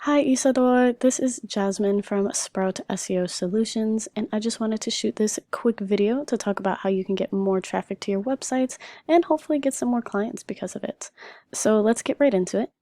Hi Isador, this is Jasmine from Sprout SEO Solutions, and I just wanted to shoot this quick video to talk about how you can get more traffic to your websites and hopefully get some more clients because of it. So let's get right into it.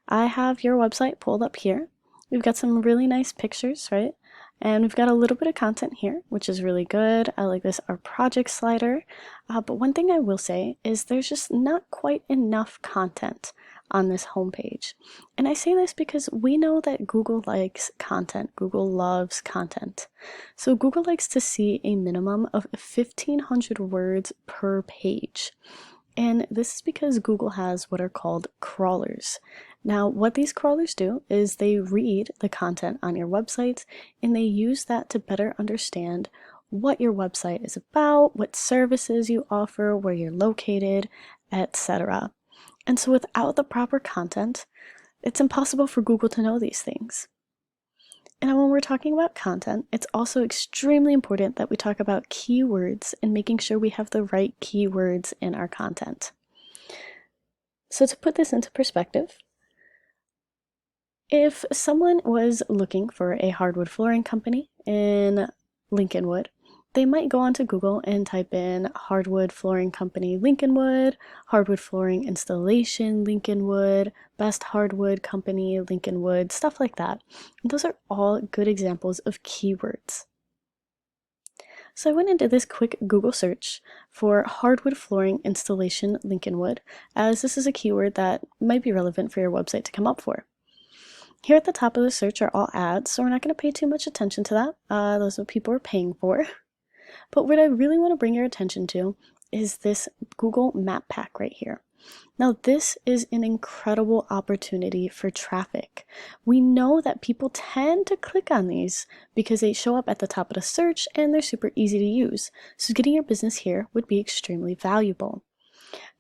I have your website pulled up here. We've got some really nice pictures, right? And we've got a little bit of content here, which is really good. I like this, our project slider. But one thing I will say is there's just not quite enough content on this homepage. And I say this because we know that Google likes content. Google loves content. So Google likes to see a minimum of 1,500 words per page. And this is because Google has what are called crawlers. Now, what these crawlers do is they read the content on your website and they use that to better understand what your website is about, what services you offer, where you're located, etc. And so without the proper content, it's impossible for Google to know these things. And when we're talking about content, it's also extremely important that we talk about keywords and making sure we have the right keywords in our content. So to put this into perspective, if someone was looking for a hardwood flooring company in Lincolnwood, they might go onto Google and type in hardwood flooring company Lincolnwood, hardwood flooring installation Lincolnwood, best hardwood company Lincolnwood, stuff like that. And those are all good examples of keywords. So I went into this quick Google search for hardwood flooring installation Lincolnwood, as this is a keyword that might be relevant for your website to come up for. Here at the top of the search are all ads, so we're not going to pay too much attention to that. Those are what people are paying for. But what I really want to bring your attention to is this Google Map Pack right here. Now, this is an incredible opportunity for traffic. We know that people tend to click on these because they show up at the top of the search and they're super easy to use. So getting your business here would be extremely valuable.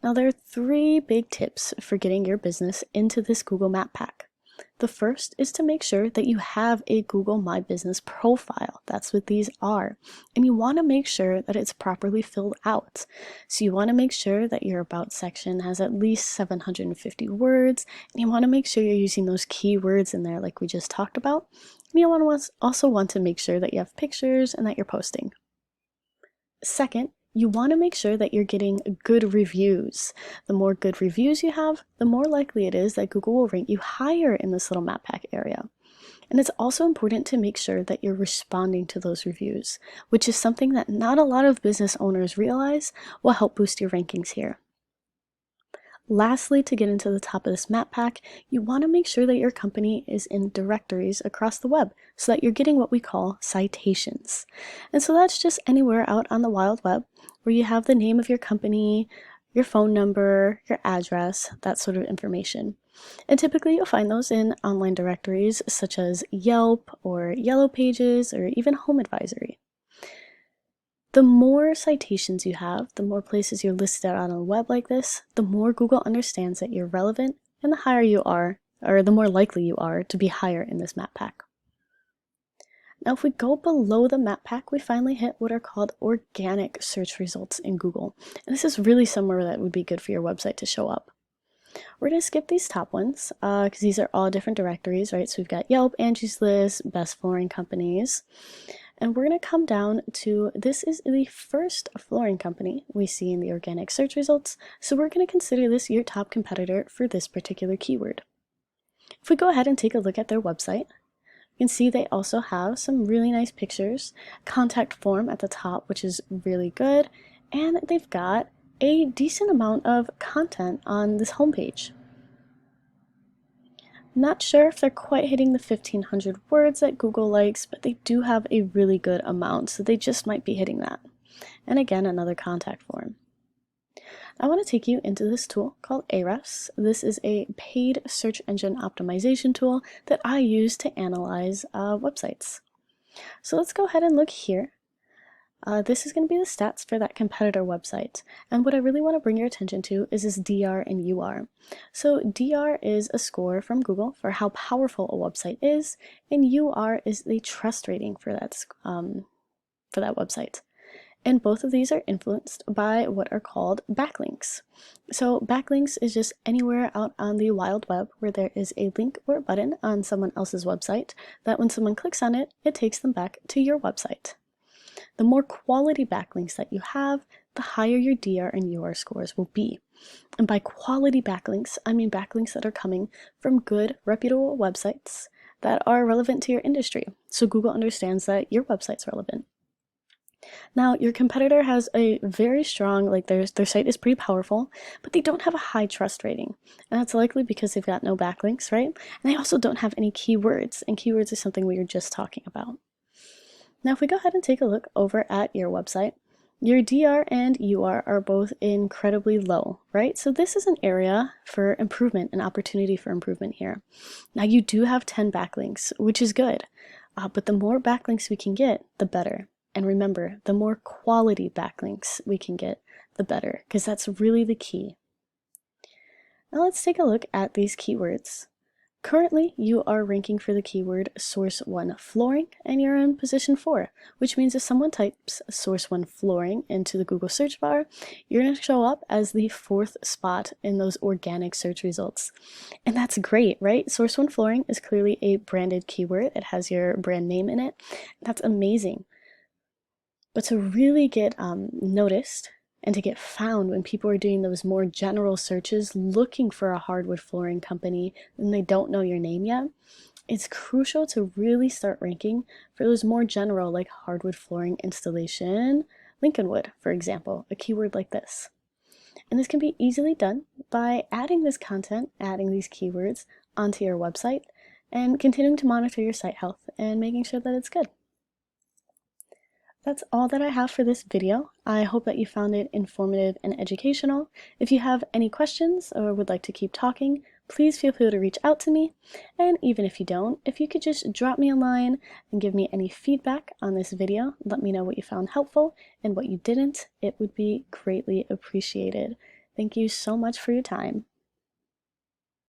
Now, there are 3 big tips for getting your business into this Google Map Pack. The first is to make sure that you have a Google My Business profile. That's what these are. And you want to make sure that it's properly filled out. So you want to make sure that your About section has at least 750 words. And you want to make sure you're using those keywords in there like we just talked about. And you also want to make sure that you have pictures and that you're posting. Second, you want to make sure that you're getting good reviews. The more good reviews you have, the more likely it is that Google will rank you higher in this little map pack area. And it's also important to make sure that you're responding to those reviews, which is something that not a lot of business owners realize will help boost your rankings here. Lastly, to get into the top of this map pack, you want to make sure that your company is in directories across the web so that you're getting what we call citations. And so that's just anywhere out on the wild web where you have the name of your company, your phone number, your address, that sort of information. And typically you'll find those in online directories such as Yelp or Yellow Pages or even Home Advisory. The more citations you have, the more places you're listed out on the web like this, the more Google understands that you're relevant and the higher you are, or the more likely you are to be higher in this map pack. Now, if we go below the map pack, we finally hit what are called organic search results in Google. And this is really somewhere that would be good for your website to show up. We're going to skip these top ones because these are all different directories, right? So we've got Yelp, Angie's List, Best Flooring Companies. And we're going to come down to, this is the first flooring company we see in the organic search results, so we're going to consider this your top competitor for this particular keyword. If we go ahead and take a look at their website, you can see they also have some really nice pictures, contact form at the top, which is really good, and they've got a decent amount of content on this homepage. Not sure if they're quite hitting the 1,500 words that Google likes, but they do have a really good amount, so they just might be hitting that. And again, another contact form. I want to take you into this tool called Ahrefs. This is a paid search engine optimization tool that I use to analyze websites. So let's go ahead and look here. This is going to be the stats for that competitor website. And what I really want to bring your attention to is this DR and UR. So DR is a score from Google for how powerful a website is, and UR is the trust rating for that website. And both of these are influenced by what are called backlinks. So backlinks is just anywhere out on the wild web where there is a link or a button on someone else's website that when someone clicks on it, it takes them back to your website. The more quality backlinks that you have, the higher your DR and UR scores will be. And by quality backlinks, I mean backlinks that are coming from good, reputable websites that are relevant to your industry. So Google understands that your website's relevant. Now, your competitor has a very strong, like their site is pretty powerful, but they don't have a high trust rating. And that's likely because they've got no backlinks, right? And they also don't have any keywords, and keywords is something we were just talking about. Now, if we go ahead and take a look over at your website, your DR and UR are both incredibly low, right? So this is an area for improvement, an opportunity for improvement here. Now, you do have 10 backlinks, which is good, but the more backlinks we can get, the better. And remember, the more quality backlinks we can get, the better, because that's really the key. Now let's take a look at these keywords. Currently, you are ranking for the keyword Source 1 flooring, and you're in position 4, which means if someone types Source 1 flooring into the Google search bar, you're going to show up as the 4th spot in those organic search results. And that's great, right? Source 1 flooring is clearly a branded keyword. It has your brand name in it. That's amazing. But to really get noticed and to get found when people are doing those more general searches looking for a hardwood flooring company and they don't know your name yet, it's crucial to really start ranking for those more general, like hardwood flooring installation, Lincolnwood, for example, a keyword like this. And this can be easily done by adding this content, adding these keywords onto your website, and continuing to monitor your site health and making sure that it's good. That's all that I have for this video. I hope that you found it informative and educational. If you have any questions or would like to keep talking, please feel free to reach out to me. And even if you don't, if you could just drop me a line and give me any feedback on this video, let me know what you found helpful and what you didn't, it would be greatly appreciated. Thank you so much for your time.